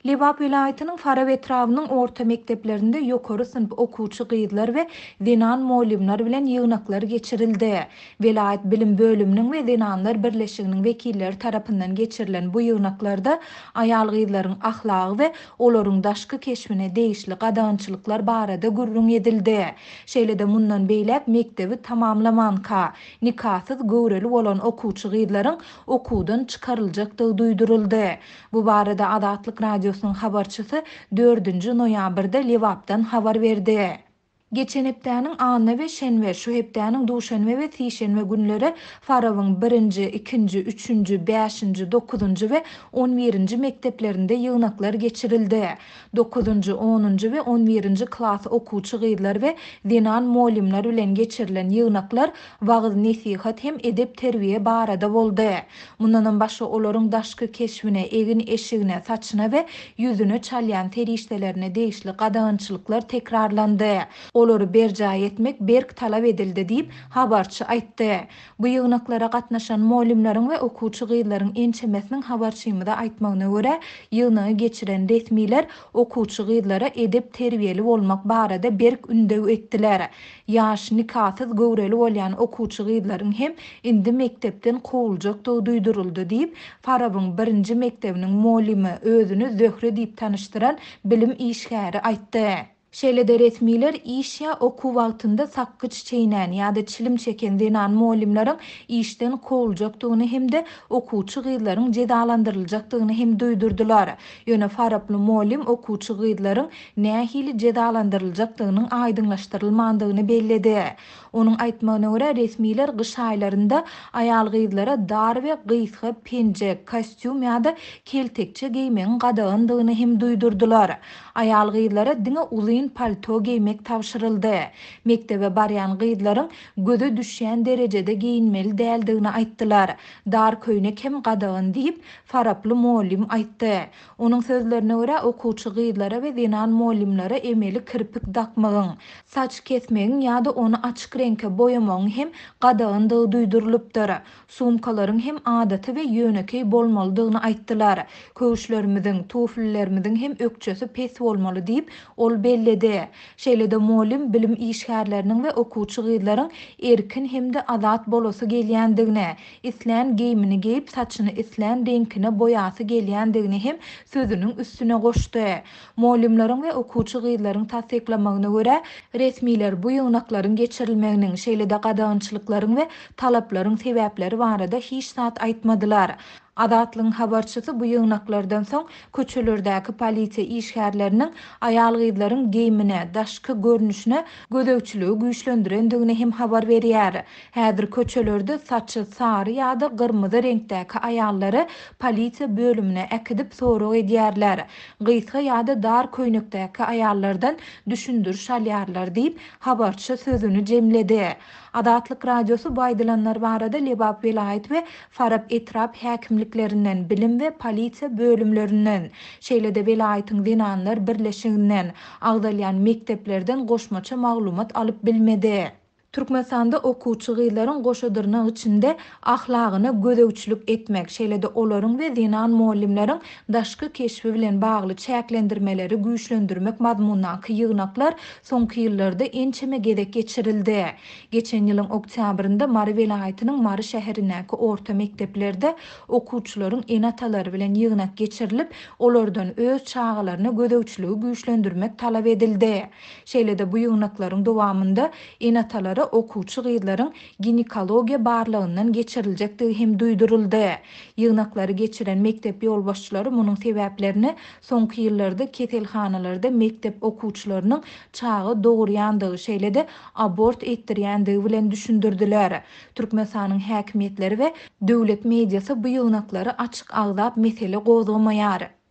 Lebap vilayatynyň Faraw etrawynyň orta mekdeplerinde ýokary sınıf okuwçy gyzlar we dinan molimler bilen ýygnaklar geçirildi. Vilayat bilim bölüminiň we dinanlar birleşiginiň wekilleri tarapyndan geçirilen bu ýygnaklarda aýal gyzlaryň ahlagy we olaryň daşky keşfine değişli gadançylyklar barada gurrun edildi. Şeýle-de mundan beýlek mekdebi tamamlamanka, nikasyz göwreli bolan okuwçy gyzlaryň okuwdan çykaryljakdygy duýduruldy. Bu barada Adatlyk radiosynyň habarçysy 4-nji noýabrda Lewapdan habar berdi. Geçen hepdäniň any we şenwe, şu hepdäniň duşanbe we sişenme günleri Farawyň 1-nji, 2-nji, 3-nji, 5-nji, 9-njy we 11-nji mekteplerinde ýygnaklar geçirildi. 9-njy, 10-njy we 11-nji klass okuwçy gyzlar we dinan molimler bilen geçirilen ýygnaklar wagyz nesihat hem edep terbiýe barada boldy. Mundan başga olaryň daşky keşfine, egin eşigine, saçyna we ýüzüne çalýan terişdelerine değişli gadançylyklar tekrarlandy. Olary berjaý etmek berk talap edildi diýip habarçy aýtdy. Bu ýygnaklara gatnaşan molimleriň we okuwçy gyzlaryň ençemesiniň habarçymyda aýtmagyna görä, ýygnagy geçiren resmiler okuwçy gyzlara edep terbiýeli bolmak barada berk ündew etdiler. Ýaş nikasyz göwreli bolýan okuwçy gyzlaryň hem indi mektepden kowuljakdygy duýduruldy diýip Farawyň 1-nji mektebiniň molimi özüni Zöhre diýip tanıştyran bilim işgäri aýtdy. Şeýle-de resmiler iş ya okuw wagtynda sakky çeýnän ýa-da çilim çeken dinan molimleriň işden kowuljakdygyny hem-de okuwçy gyzlaryň jedalandyryljakdygyny hem duýdurdular. Ýöne Faraply molim okuwçy gyzlaryň nähili jedalandyryljakdygynyň aýdyňlaşdyrylmandygyny belledi. Onuň aýtmagyna görä resmiler gyş aýlarynda aýal gyzlara dar we gysga penjek, kostyum ýa-da keltekçe giymegiň gadagandygyny hem duýdurdular. Aýal gyzlara diňe uzyn palto giymek tawşyryldy. Mektebe barýan gyzlaryň göze düşýän derejede giyinmeli däldigini aýtdylar. Dar köýnek hem gadagan diýip Faraply molim aýtdy. Onuň sözlerine görä okuwçy gyzlara we dinan molimlere emeli kirpik dakmagyň, saç kesmegiň ýa-da onu açyk reňke boýamagyň hem gadagandygy duýdurulupdyr. Sumkalaryň hem adaty we ýönekey bolmalydygyny aýtdylar. Köwüşlerimiziň, tuflilerimiziň hem ökçesi pes bolmaly diýip ol belledi. Şeýle-de molim bilim işgärleriniň we okuwçy gyzlaryň erkin hem de azat bolasy gelýändigine, islän giyimini giyip saçyny islän reňkine boýasy gelýändigini hem sözüniň üstüne goşdy. Molimleriň we okuwçy gyzlaryň tasdiklamagyna görä, resmiler bu ýygnaklaryň geçirilmeginiň şeýle-de gadançylyklaryň we talaplaryň sebäpleri barada hiç zat aýtmadylar. Adatlyň habarçysy bu ýygnaklardan soň köçelerdäki polisiýa işgärleriniň aýal gyzlaryň giyimine, daşky görnüşine gödöwçiligi güýçlendirendigini hem habar berýär. Häzir köçelerde saçy sary ýa-da gyrmyzy reňkdäki aýallary polisiýa bölümine äkidip sorag edýärler. Gysga ýa-da dar köýnekdäki aýallardan düşündür şalýarlar diýip habarçy sözüni jemledi. Adatlyk radiosu baýdylanlar barada Lebap vilayat we Farap etrap häkimliklerinden, bilim we polisiýa bölümlerinden, şeýle-de vilayatyň dinanlar birleşiginden, agdalýan mekteplerden goşmaça maglumat alyp bilmedi. Türkmenistanda okuwçy gyzlaryň goşadyrnyň içinde ahlagyna gödöwçilik etmek, şeýle-de olaryň we dinan molimleriň daşky keşfi bilen bagly çäklendirmeleri güýçlendirmek mazmunundaky ýygnaklar soňky ýyllarda ençeme gedek geçirildi. Geçen ýylyň oktýabrynda Mary vilayatynyň Mary şäherindäki orta mekteplerde okuwçylaryň enatalary bilen ýygnak geçirilip, olardan öz çağalaryna gödöwçiligi güýçlendirmek talap edildi. Şeýle-de bu ýygnaklaryň dowamında enatalary okuwçy gyzlaryň ginekologiýa barlygyndan geçiriljekdigi hem duýduruldy. Ýygnaklary geçiren mektep ýolbaşçylary munyň sebäplerini soňky ýyllarda ketelhanalarda mektep okuwçylarynyň çağı dogurýandygy, şeýle-de abort etdirýändigi bilen düşündirdiler. Türkmenistanyň häkimetleri we döwlet mediasy bu ýygnaklary açyk agzap mesele gozgamaýar.